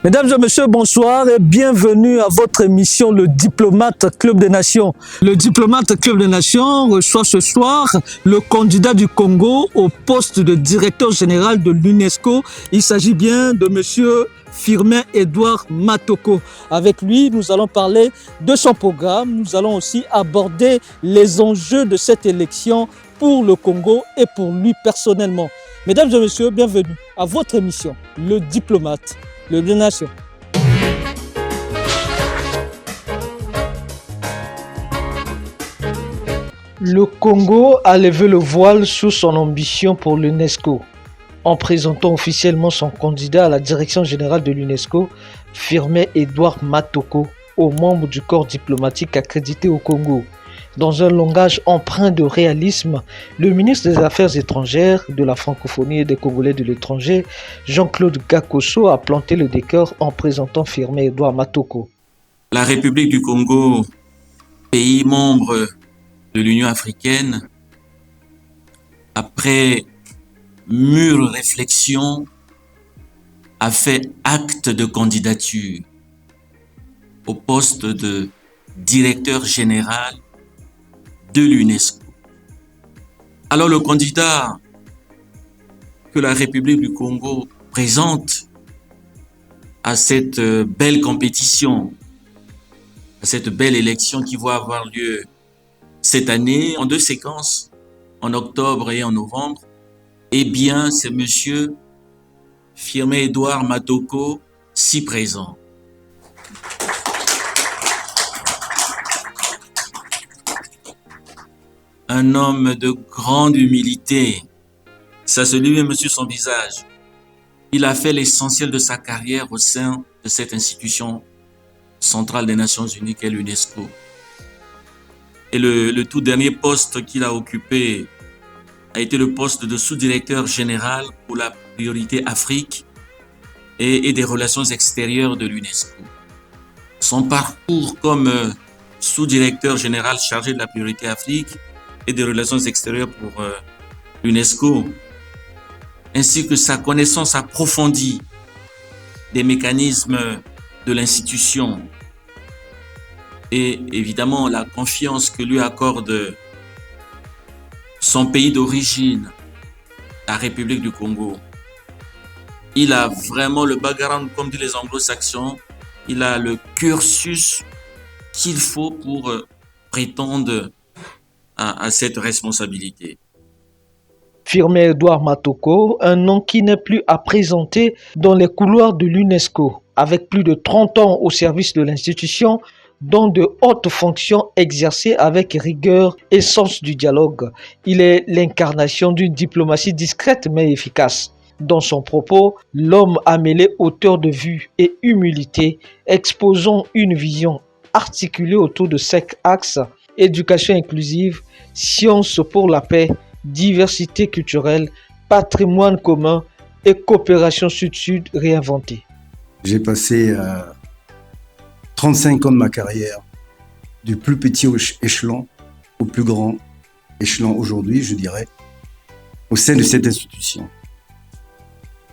Mesdames et messieurs, bonsoir et bienvenue à votre émission Le Diplomate Club des Nations. Le Diplomate Club des Nations reçoit ce soir le candidat du Congo au poste de directeur général de l'UNESCO. Il s'agit bien de monsieur Firmin Edouard Matoko. Avec lui, nous allons parler de son programme. Nous allons aussi aborder les enjeux de cette élection pour le Congo et pour lui personnellement. Mesdames et messieurs, bienvenue à votre émission Le Diplomate Club des Nations. Le Congo a levé le voile sur son ambition pour l'UNESCO en présentant officiellement son candidat à la direction générale de l'UNESCO, Firmin Edouard Matoko, aux membres du corps diplomatique accrédité au Congo. Dans un langage empreint de réalisme, le ministre des Affaires étrangères, de la francophonie et des Congolais de l'étranger, Jean-Claude Gakoso, a planté le décor en présentant Firmin Edouard Matoko. La République du Congo, pays membre de l'Union africaine, après mûre réflexion, a fait acte de candidature au poste de directeur général de l'UNESCO. Alors le candidat que la République du Congo présente à cette belle compétition, à cette belle élection qui va avoir lieu cette année en deux séquences, en octobre et en novembre, eh bien c'est monsieur Firmin Edouard Matoko, si présent. Un homme de grande humilité, ça se lit même sur son visage. Il a fait l'essentiel de sa carrière au sein de cette institution centrale des Nations Unies qu'est l'UNESCO. Et le tout dernier poste qu'il a occupé a été le poste de sous-directeur général pour la priorité Afrique et des relations extérieures de l'UNESCO. Son parcours comme sous-directeur général chargé de la priorité Afrique et des relations extérieures pour l'UNESCO, ainsi que sa connaissance approfondie des mécanismes de l'institution et évidemment la confiance que lui accorde son pays d'origine, la République du Congo. Il a vraiment le background, comme disent les anglo-saxons, il a le cursus qu'il faut pour prétendre à cette responsabilité. Firmin Edouard Matoko, un nom qui n'est plus à présenter dans les couloirs de l'UNESCO. Avec plus de 30 ans au service de l'institution, dont de hautes fonctions exercées avec rigueur et sens du dialogue, il est l'incarnation d'une diplomatie discrète mais efficace. Dans son propos, l'homme a mêlé hauteur de vue et humilité, exposant une vision articulée autour de 5 axes: éducation inclusive, science pour la paix, diversité culturelle, patrimoine commun et coopération sud-sud réinventée. J'ai passé 35 ans de ma carrière, du plus petit échelon au plus grand échelon aujourd'hui, je dirais, au sein de cette institution.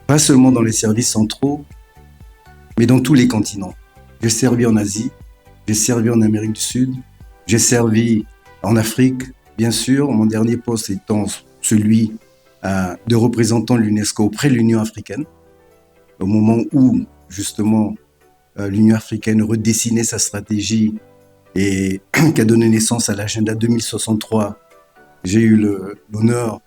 Pas seulement dans les services centraux, mais dans tous les continents. J'ai servi en Asie, j'ai servi en Amérique du Sud, j'ai servi en Afrique, bien sûr, mon dernier poste étant celui de représentant de l'UNESCO auprès de l'Union africaine, au moment où, justement, l'Union africaine redessinait sa stratégie et qui a donné naissance à l'agenda 2063. J'ai eu l'honneur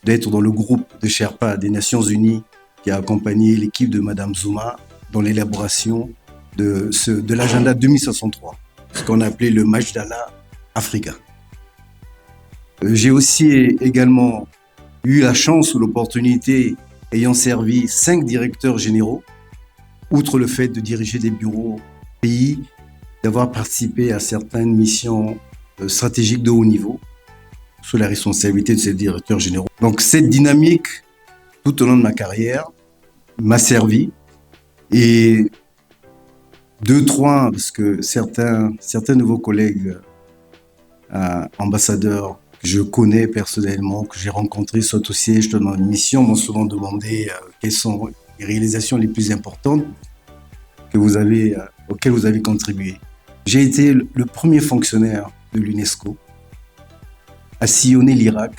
d'être dans le groupe de Sherpa des Nations Unies qui a accompagné l'équipe de Madame Zuma dans l'élaboration de l'agenda 2063, ce qu'on a appelé le Majdala Africa. J'ai aussi également eu la chance ou l'opportunité, ayant servi 5 directeurs généraux, outre le fait de diriger des bureaux pays, d'avoir participé à certaines missions stratégiques de haut niveau, sous la responsabilité de ces directeurs généraux. Donc cette dynamique, tout au long de ma carrière, m'a servi. Et 2-3, parce que certains nouveaux collègues ambassadeurs que je connais personnellement, que j'ai rencontrés, soit au siège, soit dans une mission, m'ont souvent demandé quelles sont les réalisations les plus importantes. auquel vous avez contribué. J'ai été le premier fonctionnaire de l'UNESCO à sillonner l'Irak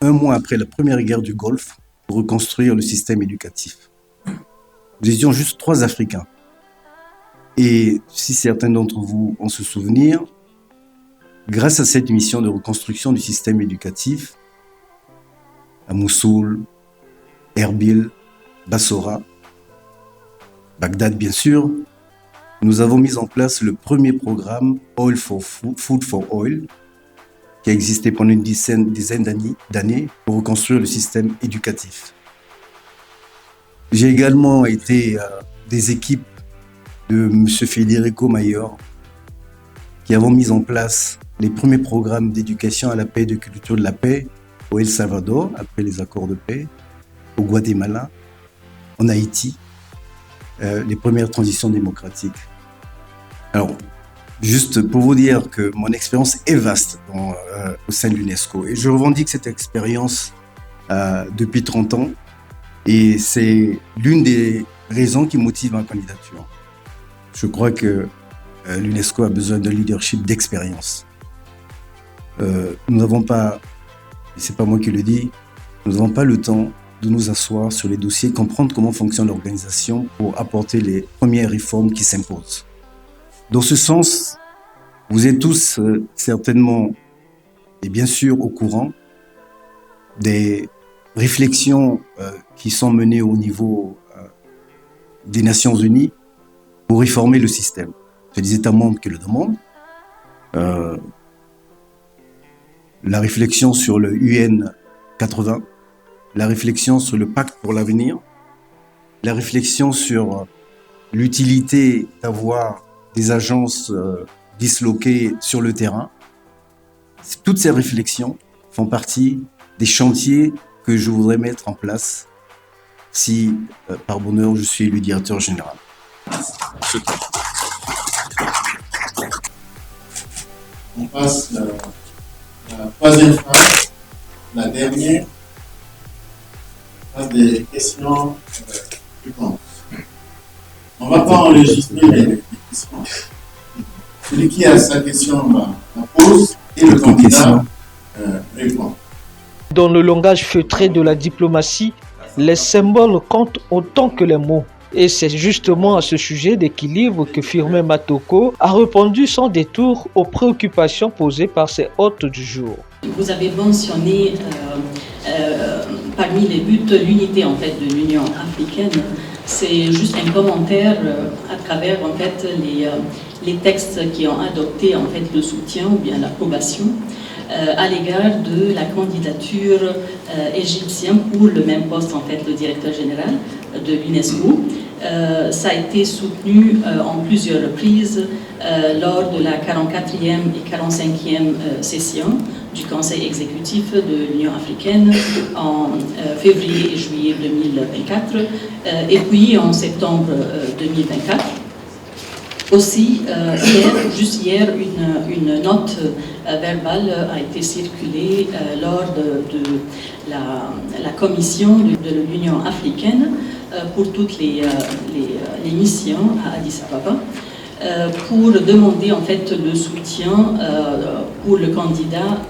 1 mois après la première guerre du Golfe pour reconstruire le système éducatif. Nous étions juste 3 Africains. Et si certains d'entre vous ont ce souvenir, grâce à cette mission de reconstruction du système éducatif, à Mossoul, Erbil, Bassora, Bagdad bien sûr, nous avons mis en place le premier programme Oil for Food for Oil, qui a existé pendant une dizaine d'années pour reconstruire le système éducatif. J'ai également été des équipes de M. Federico Mayor, qui avons mis en place les premiers programmes d'éducation à la paix et de culture de la paix au El Salvador, après les accords de paix, au Guatemala, en Haïti, les premières transitions démocratiques. Alors, juste pour vous dire que mon expérience est vaste au sein de l'UNESCO, et je revendique cette expérience depuis 30 ans, et c'est l'une des raisons qui motive ma candidature. Je crois que l'UNESCO a besoin d'un leadership d'expérience. Nous n'avons pas, et c'est pas moi qui le dis, nous n'avons pas le temps de nous asseoir sur les dossiers, comprendre comment fonctionne l'organisation pour apporter les premières réformes qui s'imposent. Dans ce sens, vous êtes tous certainement et bien sûr au courant des réflexions qui sont menées au niveau des Nations Unies pour réformer le système. C'est des États membres qui le demandent. La réflexion sur le UN 80, la réflexion sur le pacte pour l'avenir, la réflexion sur l'utilité d'avoir des agences disloquées sur le terrain. Toutes ces réflexions font partie des chantiers que je voudrais mettre en place si, par bonheur, je suis élu directeur général. On passe la troisième phase, la dernière phase des questions-réponses. On ne va pas enregistrer les questions. Celui qui a sa question la pose et le candidat répond. Dans le langage feutré de la diplomatie, les symboles comptent autant que les mots. Et c'est justement à ce sujet d'équilibre que Firmin Matoko a répondu sans détour aux préoccupations posées par ses hôtes du jour. Vous avez mentionné parmi les buts l'unité en fait de l'Union africaine. C'est juste un commentaire à travers en fait les textes qui ont adopté en fait le soutien ou bien l'approbation à l'égard de la candidature égyptienne pour le même poste en fait de directeur général de l'UNESCO. Ça a été soutenu en plusieurs reprises lors de la 44e et 45e session du Conseil exécutif de l'Union africaine en février et juillet 2024 et puis en septembre 2024. Aussi, juste hier, une note verbale a été circulée lors de la commission de l'Union africaine pour toutes les missions à Addis Ababa pour demander en fait le soutien pour le candidat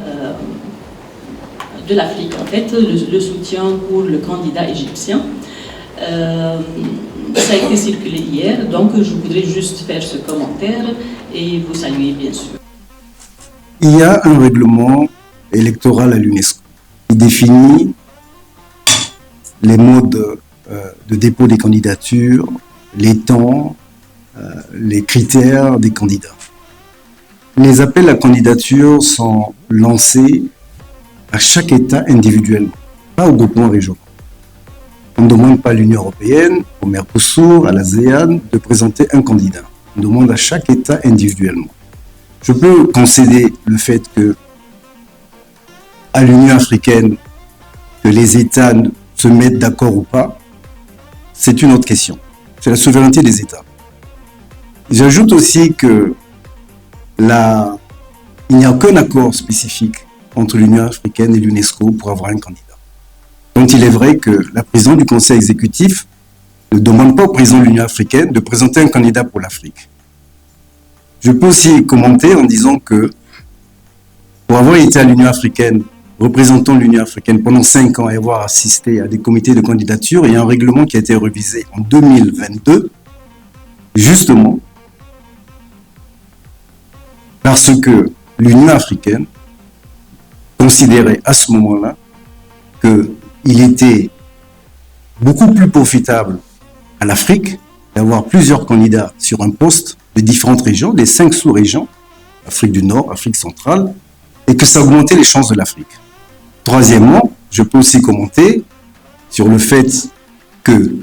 de l'Afrique, en fait, le soutien pour le candidat égyptien. Ça a été circulé hier, donc je voudrais juste faire ce commentaire et vous saluer bien sûr. Il y a un règlement électoral à l'UNESCO qui définit les modes de dépôt des candidatures, les temps, les critères des candidats. Les appels à candidature sont lancés à chaque État individuellement, pas au groupement régional. On ne demande pas à l'Union européenne, au Mercosur, à l'ASEAN de présenter un candidat. On demande à chaque État individuellement. Je peux concéder le fait que à l'Union africaine, que les États se mettent d'accord ou pas, c'est une autre question. C'est la souveraineté des États. J'ajoute aussi que il n'y a aucun accord spécifique entre l'Union africaine et l'UNESCO pour avoir un candidat. Donc il est vrai que la présidente du Conseil exécutif ne demande pas au président de l'Union africaine de présenter un candidat pour l'Afrique. Je peux aussi commenter en disant que pour avoir été à l'Union africaine, représentant l'Union africaine pendant 5 ans et avoir assisté à des comités de candidature, il y a un règlement qui a été révisé en 2022, justement parce que l'Union africaine considérait à ce moment-là qu'il était beaucoup plus profitable à l'Afrique d'avoir plusieurs candidats sur un poste de différentes régions, des 5 sous-régions, Afrique du Nord, Afrique centrale, et que ça augmentait les chances de l'Afrique. Troisièmement, je peux aussi commenter sur le fait que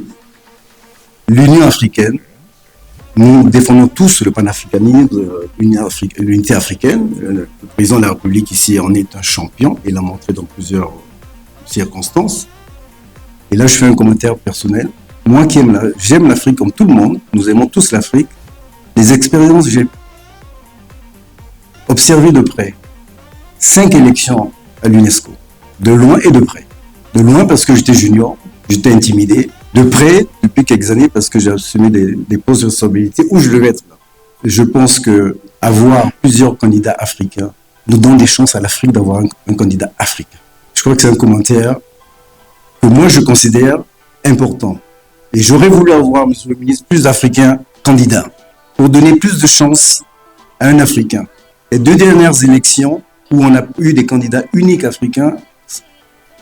l'Union africaine, nous défendons tous le panafricanisme, l'unité africaine. Le président de la République ici en est un champion, il l'a montré dans plusieurs circonstances. Et là, je fais un commentaire personnel. Moi qui j'aime l'Afrique comme tout le monde, nous aimons tous l'Afrique. Les expériences que j'ai observées de près, 5 élections à l'UNESCO, de loin et de près. De loin parce que j'étais junior, j'étais intimidé. De près, depuis quelques années, parce que j'ai assumé des postes de responsabilité où je devais être là. Je pense que avoir plusieurs candidats africains nous donne des chances à l'Afrique d'avoir un candidat africain. Je crois que c'est un commentaire que moi je considère important. Et j'aurais voulu avoir, monsieur le ministre, plus d'Africains candidats pour donner plus de chances à un Africain. Les 2 dernières élections où on a eu des candidats uniques africains,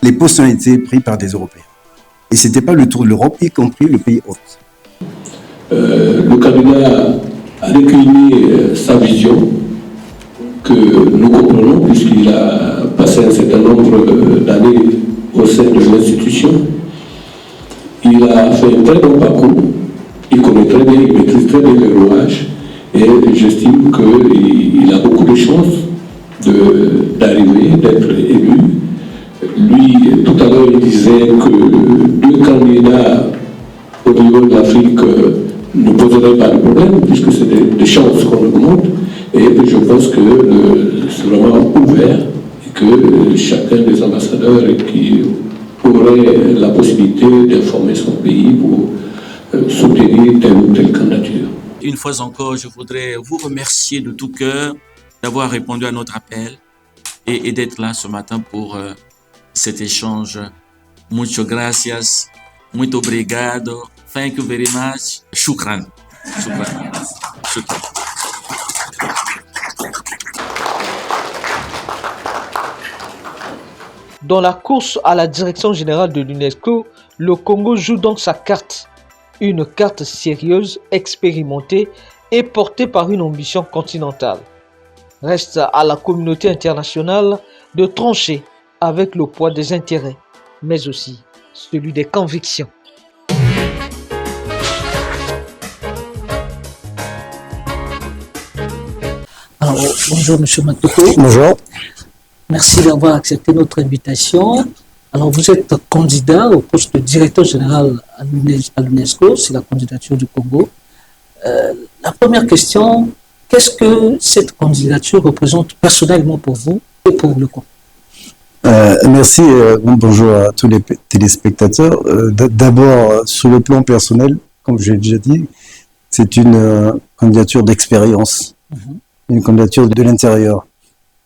les postes ont été pris par des Européens. Et ce n'était pas le tour de l'Europe, y compris le pays hôte. Le candidat a décliné sa vision, que nous comprenons, puisqu'il a passé un certain nombre d'années au sein de l'institution. Il a fait un très bon parcours, il connaît très bien, il maîtrise très bien le rouage, et j'estime qu'il a beaucoup de chances d'arriver, d'être élu. Lui, tout à l'heure, il disait que 2 candidats au niveau de l'Afrique ne poseraient pas de problème, puisque c'est des chances qu'on augmente. Et je pense que c'est vraiment ouvert et que chacun des ambassadeurs qui aurait la possibilité d'informer son pays pour soutenir telle ou telle candidature. Une fois encore, je voudrais vous remercier de tout cœur d'avoir répondu à notre appel et d'être là ce matin pour cet échange. Muchas gracias, muito obrigado, thank you very much, shukran. Shukran. Shukran. Dans la course à la direction générale de l'UNESCO, le Congo joue donc sa carte. Une carte sérieuse, expérimentée et portée par une ambition continentale. Reste à la communauté internationale de trancher avec le poids des intérêts, mais aussi celui des convictions. Alors, bonjour M. Matoko. Bonjour. Merci d'avoir accepté notre invitation. Alors, vous êtes candidat au poste de directeur général à l'UNESCO, c'est la candidature du Congo. La première question, qu'est-ce que cette candidature représente personnellement pour vous et pour le Congo? Merci, bonjour à tous les téléspectateurs. D'abord, sur le plan personnel, comme j'ai déjà dit, c'est une candidature d'expérience, une candidature de l'intérieur.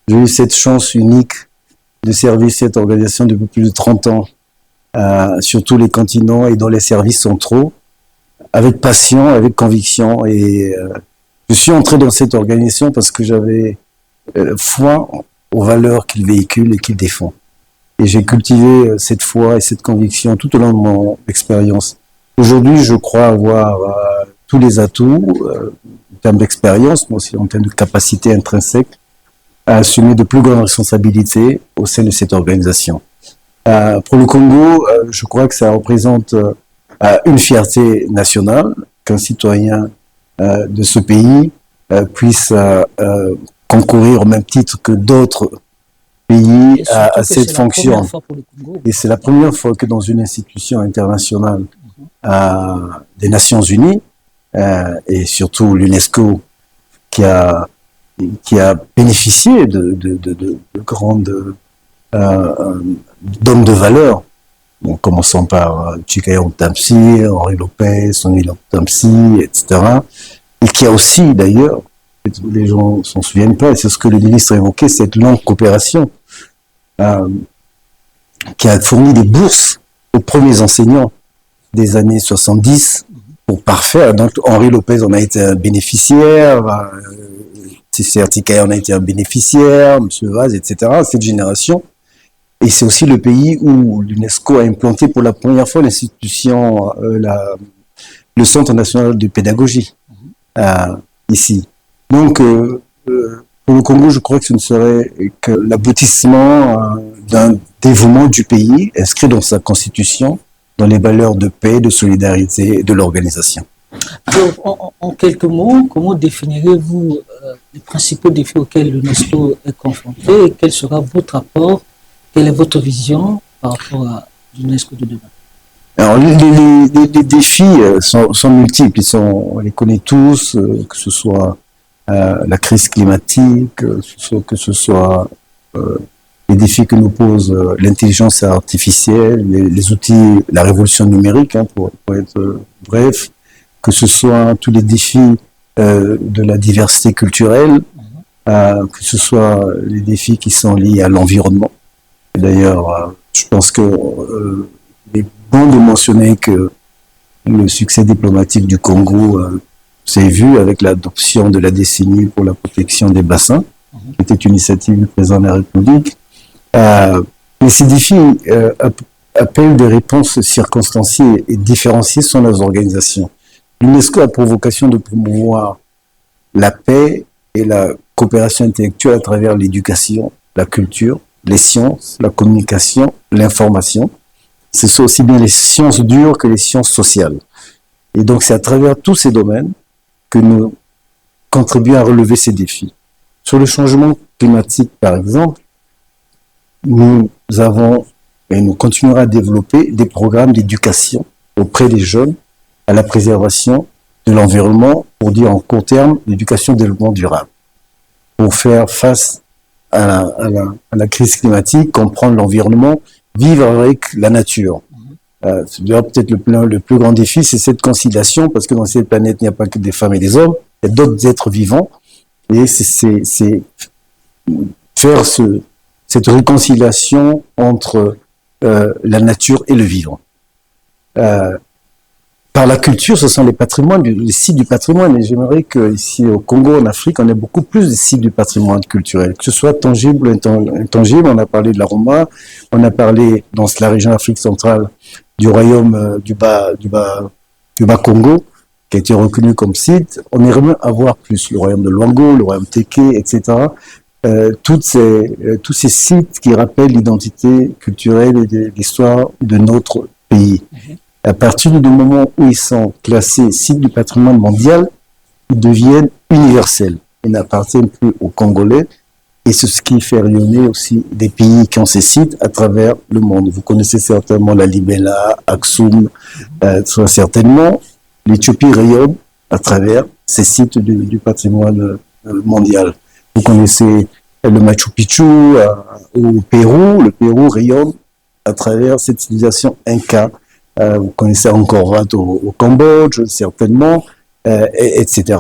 J'ai eu cette chance unique de servir cette organisation depuis plus de 30 ans, sur tous les continents et dans les services centraux, avec passion, avec conviction. Et je suis entré dans cette organisation parce que j'avais foi aux valeurs qu'il véhicule et qu'il défend. Et j'ai cultivé cette foi et cette conviction tout au long de mon expérience. Aujourd'hui, je crois avoir tous les atouts, en termes d'expérience, mais aussi en termes de capacité intrinsèque, à assumer de plus grandes responsabilités au sein de cette organisation. Pour le Congo, je crois que ça représente une fierté nationale qu'un citoyen de ce pays puisse concourir au même titre que d'autres pays à cette fonction. Et c'est la première fois que dans une institution internationale des Nations Unies, et surtout l'UNESCO, qui a bénéficié de grandes d'hommes de valeur, en commençant par Chikaya Tamsi, Henri Lopez, Sonny Tamsi, etc. Et qui a aussi, d'ailleurs, les gens ne s'en souviennent pas, et c'est ce que le ministre a évoqué, cette longue coopération qui a fourni des bourses aux premiers enseignants des années 70 pour parfaire. Donc Henri Lopez en a été un bénéficiaire, Tikaya en a été un bénéficiaire, M. Vaz, etc. Cette génération. Et c'est aussi le pays où l'UNESCO a implanté pour la première fois l'institution, le Centre national de pédagogie, ici. Donc, pour le Congo, je crois que ce ne serait que l'aboutissement d'un dévouement du pays inscrit dans sa constitution, dans les valeurs de paix, de solidarité et de l'organisation. Alors, en quelques mots, comment définirez-vous les principaux défis auxquels l'UNESCO est confronté et quel sera votre apport, quelle est votre vision par rapport à l'UNESCO de demain? Alors, les défis sont multiples, on les connaît tous, que ce soit la crise climatique, que ce soit les défis que nous pose l'intelligence artificielle, les outils, la révolution numérique, pour être bref, que ce soit tous les défis de la diversité culturelle, que ce soit les défis qui sont liés à l'environnement. D'ailleurs, je pense que il est bon de mentionner que le succès diplomatique du Congo s'est vu avec l'adoption de la décennie pour la protection des bassins, qui était une initiative du président de la République. Mais ces défis appellent des réponses circonstanciées et différenciées sur nos organisations. L'UNESCO a pour vocation de promouvoir la paix et la coopération intellectuelle à travers l'éducation, la culture, les sciences, la communication, l'information. Ce sont aussi bien les sciences dures que les sciences sociales. Et donc c'est à travers tous ces domaines que nous contribuons à relever ces défis. Sur le changement climatique, par exemple, nous avons et nous continuerons à développer des programmes d'éducation auprès des jeunes à la préservation de l'environnement, pour dire en court terme, l'éducation au développement durable, pour faire face à la crise climatique, comprendre l'environnement, vivre avec la nature. Peut-être le plus grand défi, c'est cette conciliation, parce que dans cette planète, il n'y a pas que des femmes et des hommes, il y a d'autres êtres vivants, et c'est faire cette réconciliation entre la nature et le vivant. Par la culture, ce sont les patrimoines, les sites du patrimoine. Et j'aimerais qu'ici au Congo, en Afrique, on ait beaucoup plus de sites du patrimoine culturel, que ce soit tangible ou intangible. On a parlé de la Roma, on a parlé dans la région Afrique centrale du royaume du Bas-Congo, qui a été reconnu comme site. On aimerait avoir plus le royaume de Luango, le royaume Téké, etc. Tous ces sites qui rappellent l'identité culturelle et l'histoire de notre pays. À partir du moment où ils sont classés sites du patrimoine mondial, ils deviennent universels. Ils n'appartiennent plus aux Congolais. Et c'est ce qui fait rayonner aussi des pays qui ont ces sites à travers le monde. Vous connaissez certainement la Libella, Aksum, certainement. L'Éthiopie rayonne à travers ces sites du patrimoine mondial. Vous connaissez le Machu Picchu au Pérou. Le Pérou rayonne à travers cette civilisation Inca. Vous connaissez Angkor Wat au Cambodge, certainement, etc.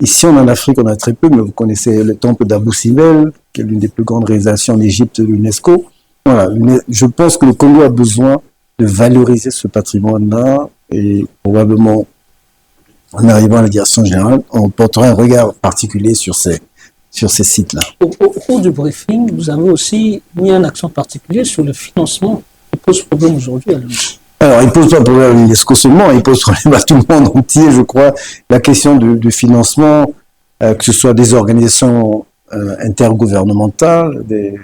Ici, en Afrique, on a très peu, mais vous connaissez le temple d'Abou Simbel, qui est l'une des plus grandes réalisations en Égypte de l'UNESCO. Voilà, je pense que le Congo a besoin de valoriser ce patrimoine-là, et probablement, en arrivant à la direction générale, on portera un regard particulier sur ces sites-là. Au cours du briefing, vous avez aussi mis un accent particulier sur le financement qui pose problème aujourd'hui à l'UNESCO. Alors, il pose pas problème à l'UNESCO seulement, il pose problème à tout le monde entier, je crois. La question du financement, que ce soit des organisations intergouvernementales, des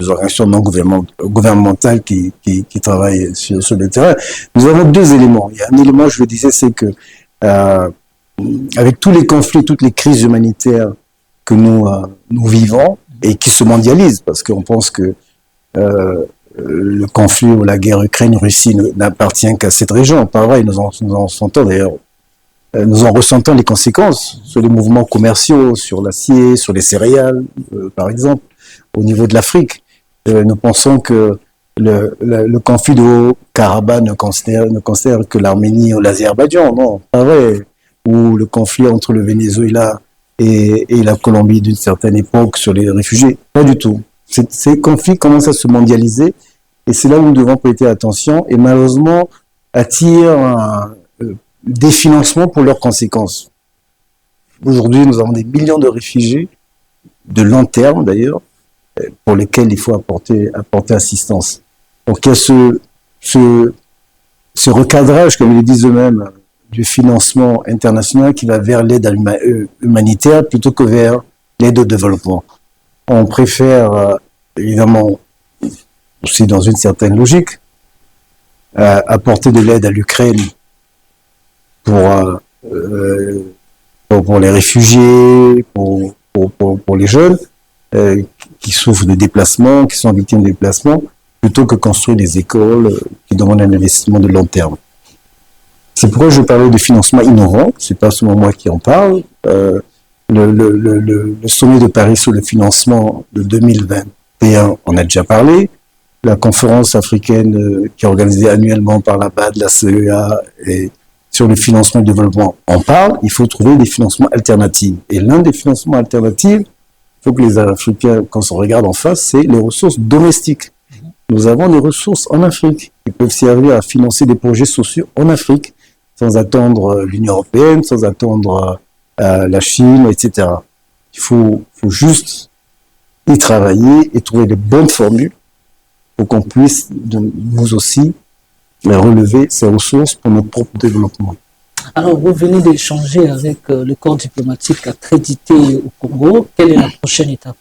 organisations non gouvernementales qui travaillent sur le terrain. Nous avons deux éléments. Il y a un élément, je le disais, c'est que avec tous les conflits, toutes les crises humanitaires que nous vivons et qui se mondialisent, parce qu'on pense que le conflit ou la guerre Ukraine-Russie n'appartient qu'à cette région. Pas vrai, nous en ressentons d'ailleurs. Nous en ressentons les conséquences sur les mouvements commerciaux, sur l'acier, sur les céréales, par exemple, au niveau de l'Afrique. Nous pensons que le conflit de Haut-Karabakh ne concerne que l'Arménie ou l'Azerbaïdjan, non, pas vrai. Ou le conflit entre le Venezuela et la Colombie d'une certaine époque sur les réfugiés, pas du tout. Ces conflits commencent à se mondialiser et c'est là où nous devons prêter attention et malheureusement attirent des financements pour leurs conséquences. Aujourd'hui, nous avons des millions de réfugiés, de long terme d'ailleurs, pour lesquels il faut apporter assistance. Donc il y a ce recadrage, comme ils le disent eux-mêmes, du financement international qui va vers l'aide humanitaire plutôt que vers l'aide au développement. On préfère, évidemment, aussi dans une certaine logique, apporter de l'aide à l'Ukraine pour les réfugiés, pour les jeunes qui souffrent de déplacements, qui sont victimes de déplacements, plutôt que construire des écoles qui demandent un investissement de long terme. C'est pourquoi je parlais de financement innovant, c'est pas seulement moi qui en parle. Le sommet de Paris sur le financement de 2021, on a déjà parlé. La conférence africaine qui est organisée annuellement par la BAD, la CEA, et sur le financement et le développement, on parle. Il faut trouver des financements alternatifs. Et l'un des financements alternatifs, il faut que les Africains, quand on regarde en face, c'est les ressources domestiques. Nous avons des ressources en Afrique qui peuvent servir à financer des projets sociaux en Afrique, sans attendre l'Union européenne, sans attendre la Chine, etc. Il faut juste y travailler et trouver les bonnes formules pour qu'on puisse, nous aussi, relever ces ressources pour notre propre développement. Alors, vous venez d'échanger avec le corps diplomatique accrédité au Congo. Quelle est la prochaine étape?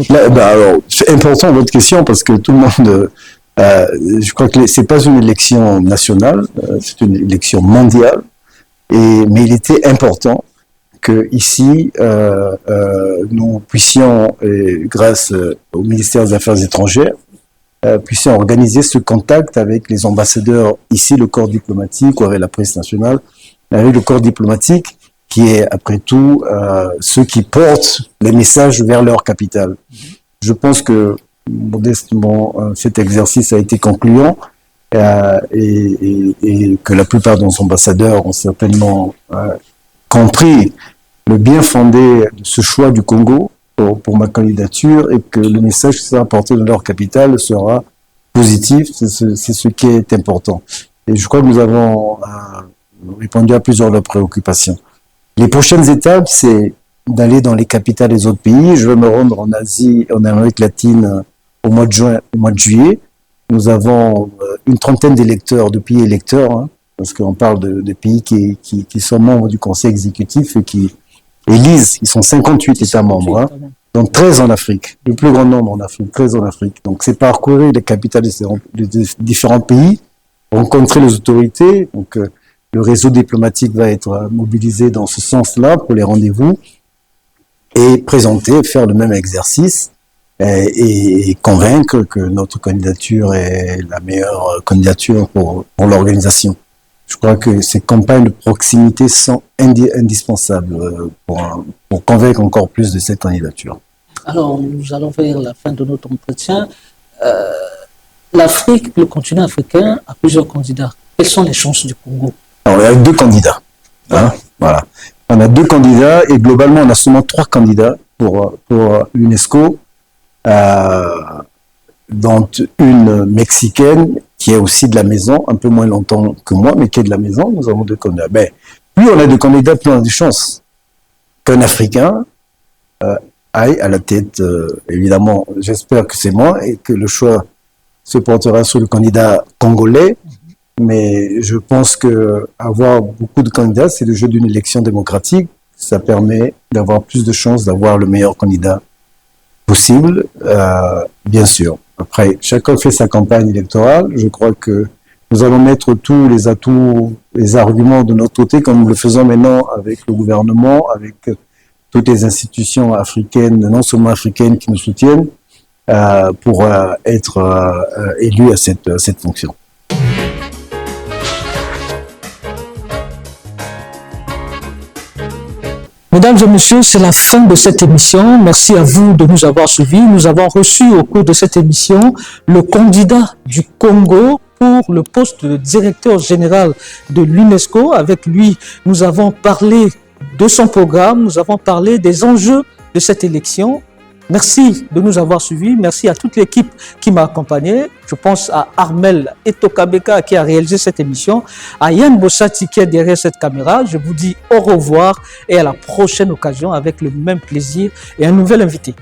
Alors, c'est important votre question parce que tout le monde, je crois que c'est pas une élection nationale, c'est une élection mondiale. Mais il était important que ici nous puissions, grâce au ministère des Affaires étrangères, puissions organiser ce contact avec les ambassadeurs ici, le corps diplomatique ou avec la presse nationale, avec le corps diplomatique qui est après tout ceux qui portent les messages vers leur capitale. Je pense que modestement cet exercice a été concluant et que la plupart de nos ambassadeurs ont certainement compris le bien fondé de ce choix du Congo pour ma candidature et que le message qui sera porté dans leur capitale sera positif, c'est ce qui est important. Et je crois que nous avons répondu à plusieurs de leurs préoccupations. Les prochaines étapes, c'est d'aller dans les capitales des autres pays. Je vais me rendre en Asie, en Amérique latine au mois de juin, au mois de juillet. Nous avons une trentaine d'électeurs, de pays électeurs, parce qu'on parle de pays qui sont membres du Conseil exécutif et qui élisent. Ils sont 58 États membres, donc 13 en Afrique, le plus grand nombre en Afrique, 13 en Afrique. Donc c'est parcourir les capitales des différents pays, rencontrer les autorités. Donc le réseau diplomatique va être mobilisé dans ce sens-là pour les rendez-vous et présenter, faire le même exercice et convaincre que notre candidature est la meilleure candidature pour l'organisation. Je crois que ces campagnes de proximité sont indispensables pour convaincre encore plus de cette candidature. Alors, nous allons vers la fin de notre entretien. L'Afrique, le continent africain, a plusieurs candidats. Quelles sont les chances du Congo? Alors, il y a 2 candidats. Voilà. On a 2 candidats et globalement, on a seulement 3 candidats pour l'UNESCO, dont une mexicaine qui est aussi de la maison, un peu moins longtemps que moi, mais qui est de la maison. Nous avons 2 candidats. Mais plus on a de candidats, plus on a de chances qu'un Africain aille à la tête. Évidemment, j'espère que c'est moi et que le choix se portera sur le candidat congolais. Mais je pense que avoir beaucoup de candidats, c'est le jeu d'une élection démocratique. Ça permet d'avoir plus de chances d'avoir le meilleur candidat possible, bien sûr. Après, chacun fait sa campagne électorale. Je crois que nous allons mettre tous les atouts, les arguments de notre côté, comme nous le faisons maintenant avec le gouvernement, avec toutes les institutions africaines, non seulement africaines, qui nous soutiennent, pour être élus à cette fonction. Mesdames et messieurs, c'est la fin de cette émission. Merci à vous de nous avoir suivis. Nous avons reçu au cours de cette émission le candidat du Congo pour le poste de directeur général de l'UNESCO. Avec lui, nous avons parlé de son programme, nous avons parlé des enjeux de cette élection. Merci de nous avoir suivis. Merci à toute l'équipe qui m'a accompagné. Je pense à Armel Etokabeka qui a réalisé cette émission, à Yann Bossati qui est derrière cette caméra. Je vous dis au revoir et à la prochaine occasion avec le même plaisir et un nouvel invité.